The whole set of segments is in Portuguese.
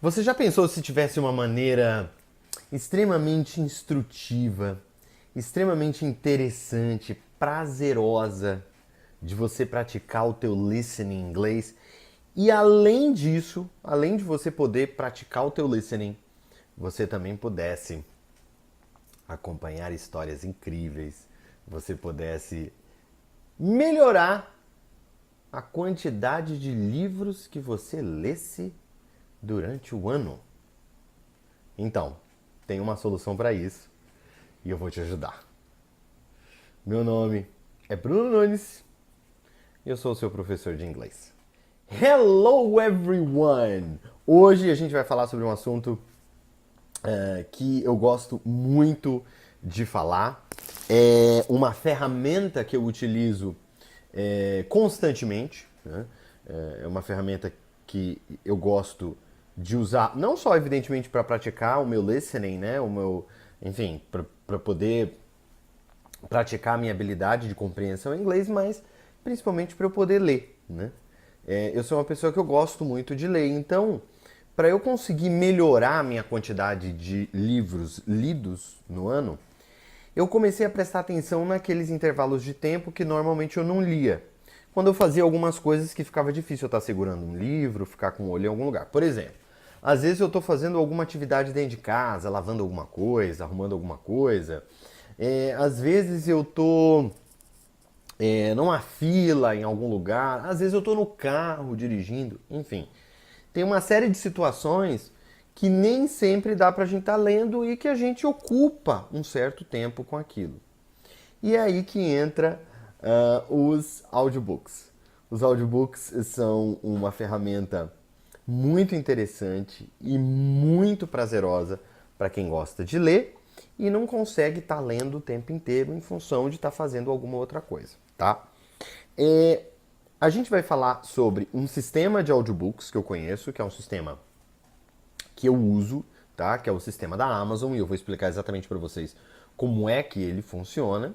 Você já pensou se tivesse uma maneira extremamente instrutiva, extremamente interessante, prazerosa de você praticar o teu listening em inglês? E além disso, além de você poder praticar o teu listening, você também pudesse acompanhar histórias incríveis, você pudesse melhorar a quantidade de livros que você lesse durante o ano. Então, tem uma solução para isso e eu vou te ajudar. Meu nome é Bruno Nunes e eu sou o seu professor de inglês. Hello everyone! Hoje a gente vai falar sobre um assunto que eu gosto muito de falar. É uma ferramenta que eu utilizo constantemente. Né? É uma ferramenta que eu gosto de usar, não só evidentemente para praticar o meu listening, né? O meu, enfim, para poder praticar a minha habilidade de compreensão em inglês, mas principalmente para eu poder ler, né? Eu sou uma pessoa que eu gosto muito de ler, então para eu conseguir melhorar a minha quantidade de livros lidos no ano, eu comecei a prestar atenção naqueles intervalos de tempo que normalmente eu não lia. Quando eu fazia algumas coisas que ficava difícil eu estar segurando um livro, ficar com o olho em algum lugar. Por exemplo, às vezes eu estou fazendo alguma atividade dentro de casa, lavando alguma coisa, arrumando alguma coisa. Às vezes eu estou numa fila em algum lugar, às vezes eu estou no carro dirigindo, enfim. Tem uma série de situações que nem sempre dá para a gente estar lendo e que a gente ocupa um certo tempo com aquilo. E é aí que entra os audiobooks. Os audiobooks são uma ferramenta muito interessante e muito prazerosa para quem gosta de ler e não consegue estar lendo o tempo inteiro em função de estar fazendo alguma outra coisa, tá? É, a gente vai falar sobre um sistema de audiobooks que eu conheço, que é um sistema que eu uso, tá? Que é o sistema da Amazon, e eu vou explicar exatamente para vocês como é que ele funciona.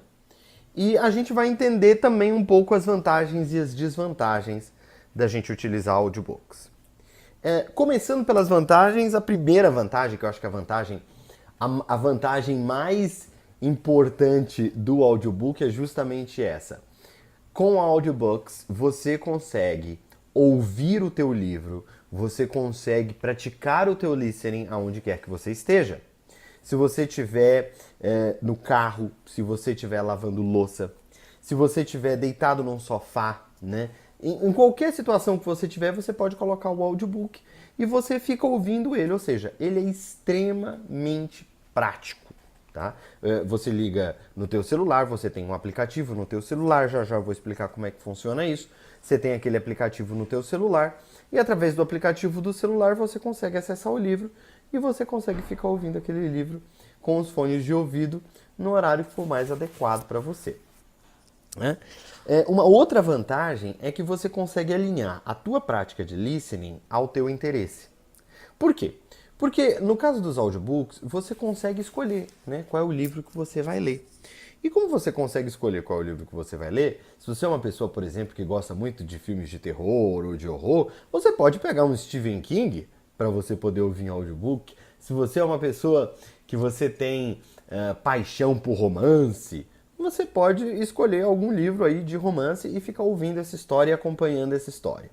E a gente vai entender também um pouco as vantagens e as desvantagens da gente utilizar audiobooks. Começando pelas vantagens, a primeira vantagem, que eu acho que é a vantagem mais importante do audiobook é justamente essa. Com audiobooks, você consegue ouvir o teu livro, você consegue praticar o teu listening aonde quer que você esteja. Se você estiver no carro, se você estiver lavando louça, se você estiver deitado num sofá, né? Em qualquer situação que você tiver, você pode colocar o audiobook e você fica ouvindo ele. Ou seja, ele é extremamente prático. Tá? Você liga no teu celular, você tem um aplicativo no teu celular, já já vou explicar como é que funciona isso. Você tem aquele aplicativo no teu celular e através do aplicativo do celular você consegue acessar o livro e você consegue ficar ouvindo aquele livro com os fones de ouvido no horário que for mais adequado para você. Né? Uma outra vantagem é que você consegue alinhar a tua prática de listening ao teu interesse. Por quê? Porque no caso dos audiobooks, você consegue escolher, né, qual é o livro que você vai ler. E como você consegue escolher qual é o livro que você vai ler, se você é uma pessoa, por exemplo, que gosta muito de filmes de terror ou de horror, você pode pegar um Stephen King para você poder ouvir em audiobook. Se você é uma pessoa que você tem paixão por romance, você pode escolher algum livro aí de romance e ficar ouvindo essa história e acompanhando essa história.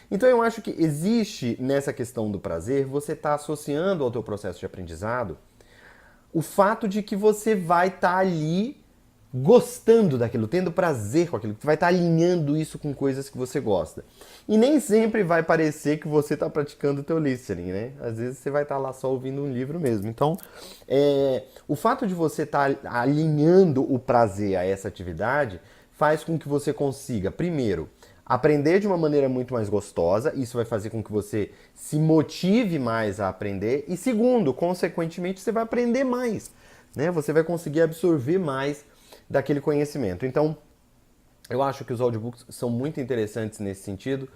Então eu acho que existe nessa questão do prazer, você está associando ao teu processo de aprendizado o fato de que você vai estar ali gostando daquilo, tendo prazer com aquilo, que vai estar alinhando isso com coisas que você gosta. E nem sempre vai parecer que você está praticando o teu listening, né? Às vezes você vai estar lá só ouvindo um livro mesmo. Então, o fato de você estar alinhando o prazer a essa atividade faz com que você consiga, primeiro, aprender de uma maneira muito mais gostosa, isso vai fazer com que você se motive mais a aprender, e segundo, consequentemente, você vai aprender mais, né? Você vai conseguir absorver mais daquele conhecimento. Então, eu acho que os audiobooks são muito interessantes nesse sentido,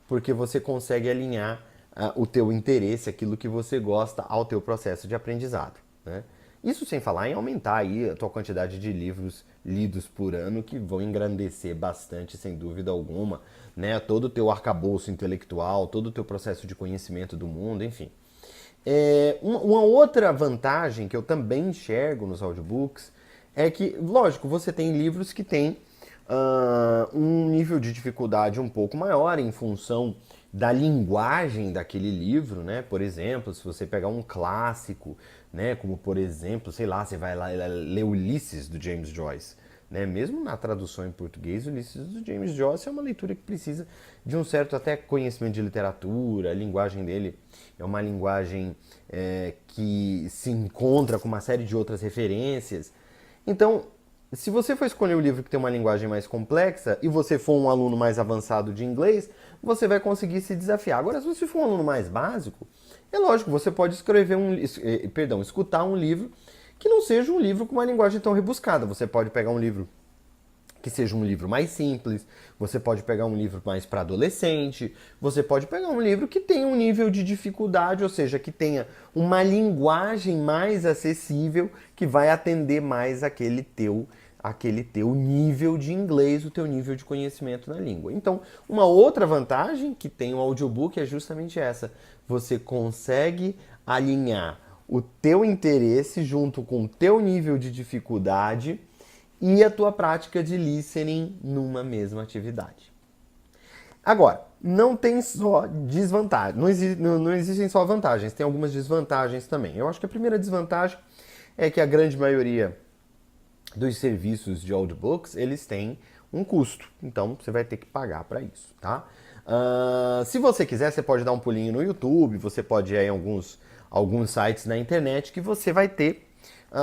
porque você consegue alinhar o teu interesse, aquilo que você gosta, ao teu processo de aprendizado, né? Isso sem falar em aumentar aí a tua quantidade de livros lidos por ano, que vão engrandecer bastante, sem dúvida alguma, né? Todo o teu arcabouço intelectual, todo o teu processo de conhecimento do mundo, enfim. Uma outra vantagem que eu também enxergo nos audiobooks é que, lógico, você tem livros que têm um nível de dificuldade um pouco maior em função da linguagem daquele livro, né? Por exemplo, se você pegar um clássico, né? Como por exemplo, sei lá, você vai lá ler Ulisses do James Joyce, né? Mesmo na tradução em português, Ulisses do James Joyce é uma leitura que precisa de um certo até conhecimento de literatura, a linguagem dele é uma linguagem que se encontra com uma série de outras referências. Então, se você for escolher um livro que tem uma linguagem mais complexa e você for um aluno mais avançado de inglês, você vai conseguir se desafiar. Agora, se você for um aluno mais básico, é lógico, você pode escutar um livro que não seja um livro com uma linguagem tão rebuscada. Você pode pegar um livro que seja um livro mais simples, você pode pegar um livro mais para adolescente, você pode pegar um livro que tenha um nível de dificuldade, ou seja, que tenha uma linguagem mais acessível, que vai atender mais aquele teu nível de inglês, o teu nível de conhecimento na língua. Então, uma outra vantagem que tem o audiobook é justamente essa. Você consegue alinhar o teu interesse junto com o teu nível de dificuldade e a tua prática de listening numa mesma atividade. Agora, não tem só desvantagem, não existem só vantagens, tem algumas desvantagens também. Eu acho que a primeira desvantagem é que a grande maioria dos serviços de audiobooks, eles têm um custo. Então, você vai ter que pagar para isso, tá? Se você quiser, você pode dar um pulinho no YouTube, você pode ir em alguns sites na internet que você vai ter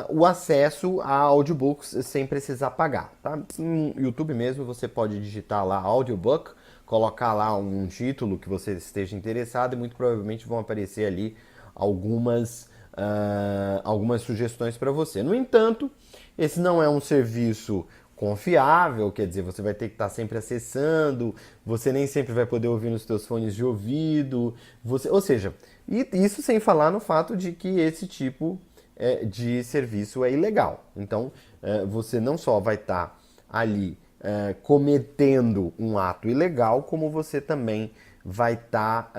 o acesso a audiobooks sem precisar pagar, tá? No YouTube mesmo, você pode digitar lá audiobook, colocar lá um título que você esteja interessado e muito provavelmente vão aparecer ali algumas sugestões para você. No entanto, esse não é um serviço confiável, quer dizer, você vai ter que estar sempre acessando, você nem sempre vai poder ouvir nos seus fones de ouvido, ou seja, isso sem falar no fato de que esse tipo de serviço é ilegal. Então, você não só vai estar ali cometendo um ato ilegal, como você também vai estar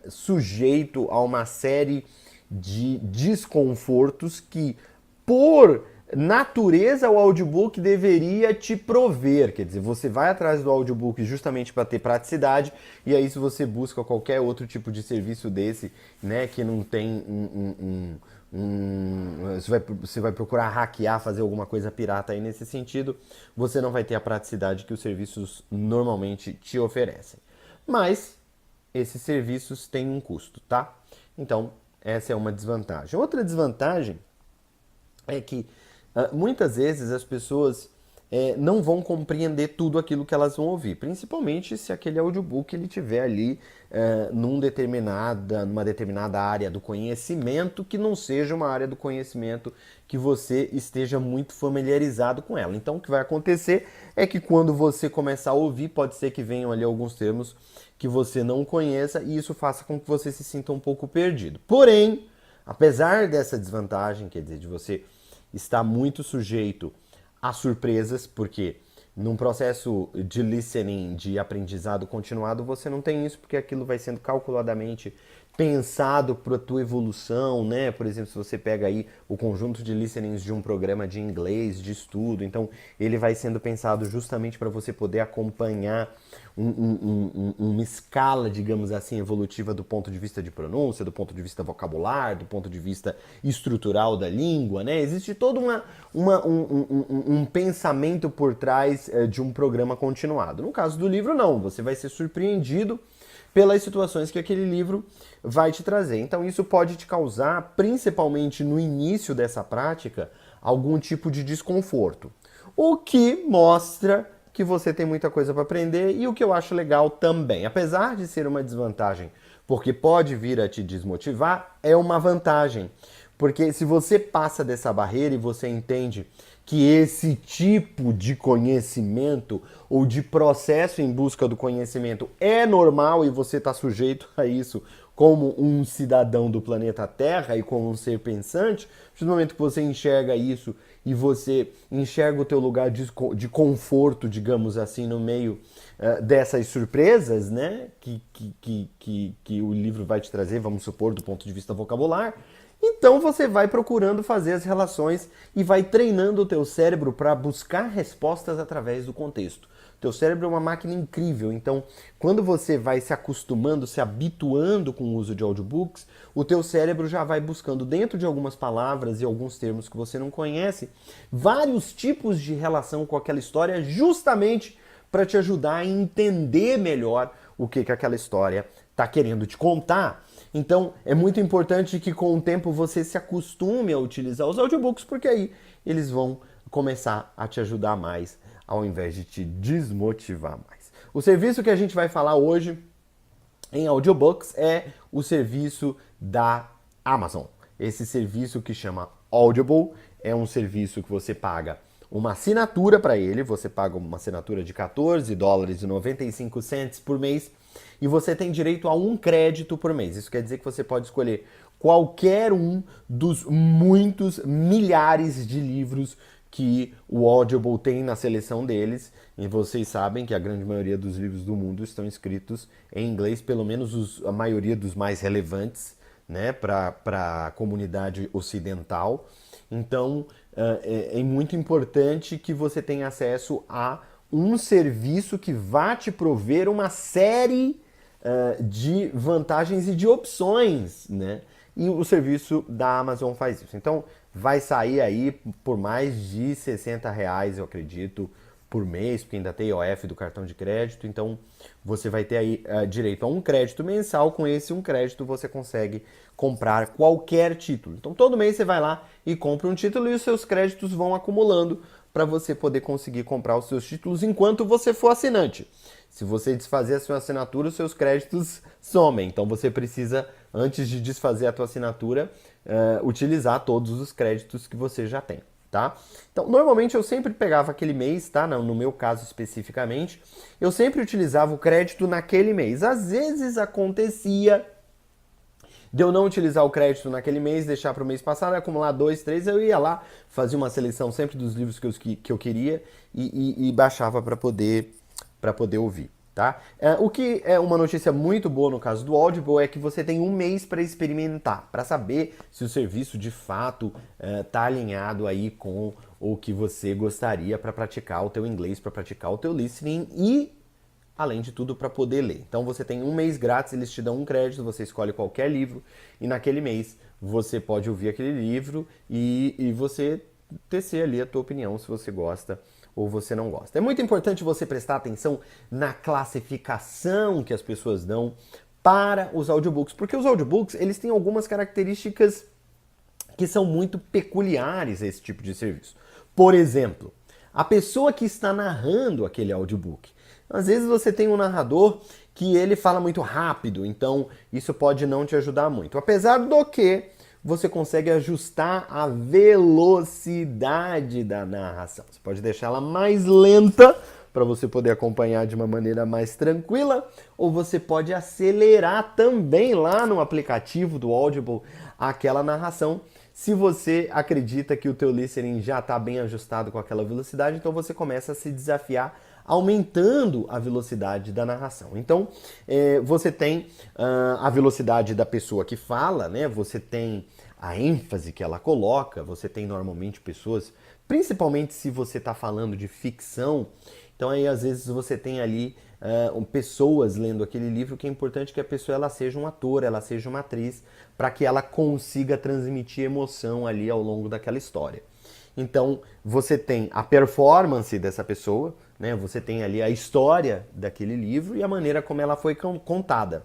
sujeito a uma série de desconfortos que, por natureza, o audiobook deveria te prover. Quer dizer, você vai atrás do audiobook justamente para ter praticidade, e aí se você busca qualquer outro tipo de serviço desse, né, que não tem você vai procurar hackear, fazer alguma coisa pirata aí nesse sentido, você não vai ter a praticidade que os serviços normalmente te oferecem. Mas esses serviços têm um custo, tá? Então, essa é uma desvantagem. Outra desvantagem é que muitas vezes as pessoas não vão compreender tudo aquilo que elas vão ouvir, principalmente se aquele audiobook ele tiver ali numa determinada área do conhecimento que não seja uma área do conhecimento que você esteja muito familiarizado com ela. Então o que vai acontecer é que quando você começar a ouvir, pode ser que venham ali alguns termos que você não conheça e isso faça com que você se sinta um pouco perdido. Porém, apesar dessa desvantagem, quer dizer, de você estar muito sujeito a surpresas, porque num processo de listening, de aprendizado continuado, você não tem isso, porque aquilo vai sendo calculadamente pensado para a tua evolução, né? Por exemplo, se você pega aí o conjunto de listenings de um programa de inglês, de estudo, então ele vai sendo pensado justamente para você poder acompanhar uma escala, digamos assim, evolutiva do ponto de vista de pronúncia, do ponto de vista vocabular, do ponto de vista estrutural da língua, né? Existe todo um pensamento por trás de um programa continuado. No caso do livro, não. Você vai ser surpreendido pelas situações que aquele livro vai te trazer. Então isso pode te causar, principalmente no início dessa prática, algum tipo de desconforto. O que mostra que você tem muita coisa para aprender e o que eu acho legal também. Apesar de ser uma desvantagem, porque pode vir a te desmotivar, é uma vantagem. Porque se você passa dessa barreira e você entende que esse tipo de conhecimento ou de processo em busca do conhecimento é normal e você está sujeito a isso como um cidadão do planeta Terra e como um ser pensante, no momento que você enxerga isso e você enxerga o teu lugar de conforto, digamos assim, no meio dessas surpresas, né, que o livro vai te trazer, vamos supor, do ponto de vista vocabular. Então você vai procurando fazer as relações e vai treinando o teu cérebro para buscar respostas através do contexto. O teu cérebro é uma máquina incrível, então quando você vai se acostumando, se habituando com o uso de audiobooks, o teu cérebro já vai buscando dentro de algumas palavras e alguns termos que você não conhece, vários tipos de relação com aquela história justamente para te ajudar a entender melhor o que aquela história está querendo te contar. Então, é muito importante que com o tempo você se acostume a utilizar os audiobooks, porque aí eles vão começar a te ajudar mais, ao invés de te desmotivar mais. O serviço que a gente vai falar hoje em audiobooks é o serviço da Amazon. Esse serviço que chama Audible é um serviço que você paga uma assinatura para ele, você paga uma assinatura de $14,95 por mês e você tem direito a 1 crédito por mês. Isso quer dizer que você pode escolher qualquer um dos muitos milhares de livros que o Audible tem na seleção deles. E vocês sabem que a grande maioria dos livros do mundo estão escritos em inglês, pelo menos a maioria dos mais relevantes, né, para a comunidade ocidental. Então, é muito importante que você tenha acesso a um serviço que vá te prover uma série de vantagens e de opções, né? E o serviço da Amazon faz isso. Então, vai sair aí por mais de R$60, eu acredito, por mês, porque ainda tem IOF do cartão de crédito. Então, você vai ter aí direito a 1 crédito mensal. Com esse 1 crédito, você consegue comprar qualquer título. Então, todo mês você vai lá e compra um título e os seus créditos vão acumulando para você poder conseguir comprar os seus títulos enquanto você for assinante. Se você desfazer a sua assinatura, os seus créditos somem. Então você precisa, antes de desfazer a tua assinatura, utilizar todos os créditos que você já tem, tá? Então, normalmente eu sempre pegava aquele mês, tá? No meu caso especificamente, eu sempre utilizava o crédito naquele mês. Às vezes acontecia de eu não utilizar o crédito naquele mês, deixar para o mês passado, acumular 2, 3, eu ia lá, fazia uma seleção sempre dos livros que eu queria e baixava para poder ouvir, tá? O que é uma notícia muito boa no caso do Audible é que você tem um mês para experimentar, para saber se o serviço de fato está alinhado aí com o que você gostaria para praticar o teu inglês, para praticar o teu listening e, além de tudo, para poder ler. Então você tem um mês grátis, eles te dão 1 crédito, você escolhe qualquer livro e naquele mês você pode ouvir aquele livro e você tecer ali a tua opinião se você gosta ou você não gosta. É muito importante você prestar atenção na classificação que as pessoas dão para os audiobooks, porque os audiobooks eles têm algumas características que são muito peculiares a esse tipo de serviço. Por exemplo, a pessoa que está narrando aquele audiobook. Às vezes você tem um narrador que ele fala muito rápido, então isso pode não te ajudar muito. Apesar do que você consegue ajustar a velocidade da narração. Você pode deixar ela mais lenta para você poder acompanhar de uma maneira mais tranquila, ou você pode acelerar também lá no aplicativo do Audible aquela narração. Se você acredita que o teu listening já está bem ajustado com aquela velocidade, então você começa a se desafiar aumentando a velocidade da narração. Então, você tem a velocidade da pessoa que fala, né? Você tem a ênfase que ela coloca, você tem normalmente pessoas, principalmente se você está falando de ficção, então aí às vezes você tem ali pessoas lendo aquele livro, que é importante que a pessoa ela seja um ator, ela seja uma atriz, para que ela consiga transmitir emoção ali ao longo daquela história. Então, você tem a performance dessa pessoa, né? Você tem ali a história daquele livro e a maneira como ela foi contada.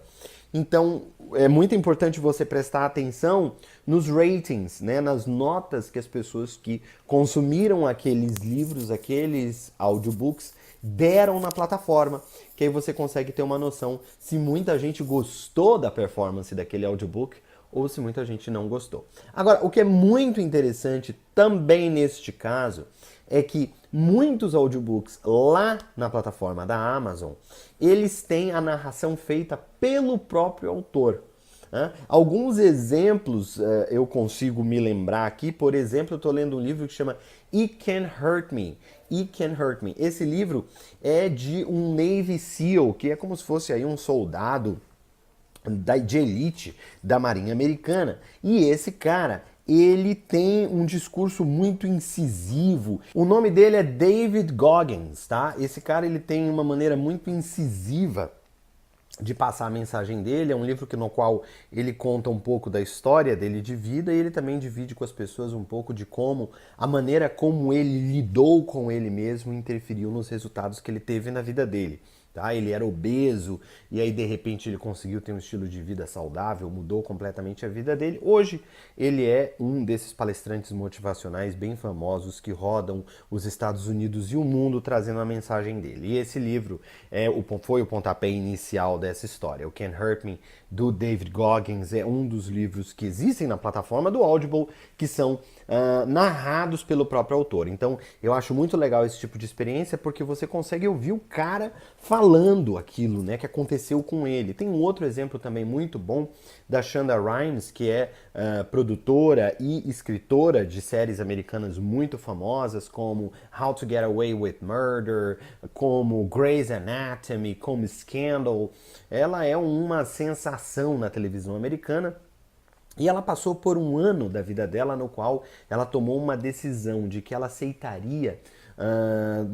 Então, é muito importante você prestar atenção nos ratings, né? Nas notas que as pessoas que consumiram aqueles livros, aqueles audiobooks, deram na plataforma, que aí você consegue ter uma noção se muita gente gostou da performance daquele audiobook ou se muita gente não gostou. Agora, o que é muito interessante também neste caso é que muitos audiobooks lá na plataforma da Amazon, eles têm a narração feita pelo próprio autor. Né? Alguns exemplos eu consigo me lembrar aqui. Por exemplo, eu estou lendo um livro que chama It Can Hurt Me. It Can Hurt Me. Esse livro é de um Navy SEAL, que é como se fosse aí um soldado de elite da Marinha Americana. E esse cara, ele tem um discurso muito incisivo. O nome dele é David Goggins, tá? Esse cara, ele tem uma maneira muito incisiva de passar a mensagem dele. É um livro no qual ele conta um pouco da história dele de vida e ele também divide com as pessoas um pouco de como a maneira como ele lidou com ele mesmo interferiu nos resultados que ele teve na vida dele. Tá? Ele era obeso e aí de repente ele conseguiu ter um estilo de vida saudável, mudou completamente a vida dele. Hoje ele é um desses palestrantes motivacionais bem famosos que rodam os Estados Unidos e o mundo trazendo a mensagem dele. E esse livro foi o pontapé inicial dessa história. O Can Hurt Me, do David Goggins, é um dos livros que existem na plataforma do Audible que são narrados pelo próprio autor. Então eu acho muito legal esse tipo de experiência porque você consegue ouvir o cara falando aquilo, né, que aconteceu com ele. Tem um outro exemplo também muito bom da Shonda Rhimes, que é produtora e escritora de séries americanas muito famosas, como How to Get Away with Murder, como Grey's Anatomy, como Scandal. Ela é uma sensação na televisão americana. E ela passou por um ano da vida dela no qual ela tomou uma decisão de que ela aceitaria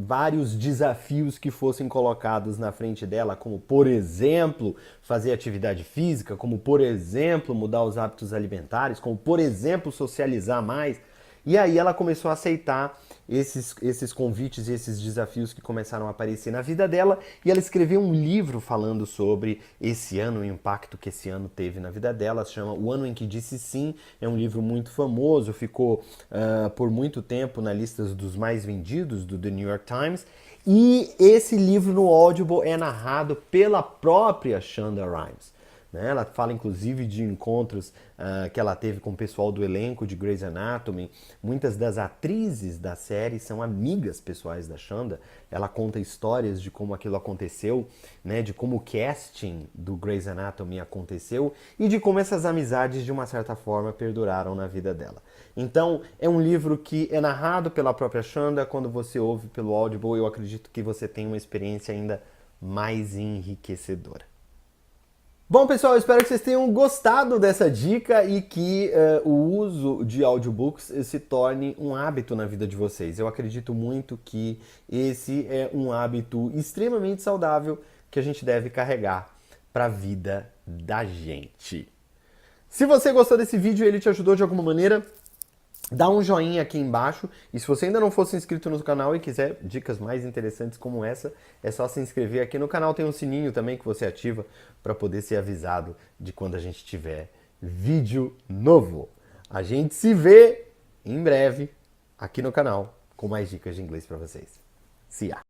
vários desafios que fossem colocados na frente dela, como por exemplo fazer atividade física, como por exemplo mudar os hábitos alimentares, como por exemplo socializar mais. E aí ela começou a aceitar esses convites e esses desafios que começaram a aparecer na vida dela, e ela escreveu um livro falando sobre esse ano, o impacto que esse ano teve na vida dela. Se chama O Ano em que Disse Sim. É um livro muito famoso, ficou por muito tempo na lista dos mais vendidos do The New York Times, e esse livro no Audible é narrado pela própria Shonda Rhimes. Ela fala inclusive de encontros que ela teve com o pessoal do elenco de Grey's Anatomy. Muitas das atrizes da série são amigas pessoais da Shonda. Ela conta histórias de como aquilo aconteceu, né, de como o casting do Grey's Anatomy aconteceu e de como essas amizades de uma certa forma perduraram na vida dela. Então é um livro que é narrado pela própria Shonda. Quando você ouve pelo Audible, eu acredito que você tem uma experiência ainda mais enriquecedora. Bom, pessoal, eu espero que vocês tenham gostado dessa dica e que o uso de audiobooks se torne um hábito na vida de vocês. Eu acredito muito que esse é um hábito extremamente saudável que a gente deve carregar para a vida da gente. Se você gostou desse vídeo e ele te ajudou de alguma maneira, dá um joinha aqui embaixo, e se você ainda não fosse inscrito no canal e quiser dicas mais interessantes como essa, é só se inscrever aqui no canal. Tem um sininho também que você ativa para poder ser avisado de quando a gente tiver vídeo novo. A gente se vê em breve aqui no canal com mais dicas de inglês para vocês. See ya!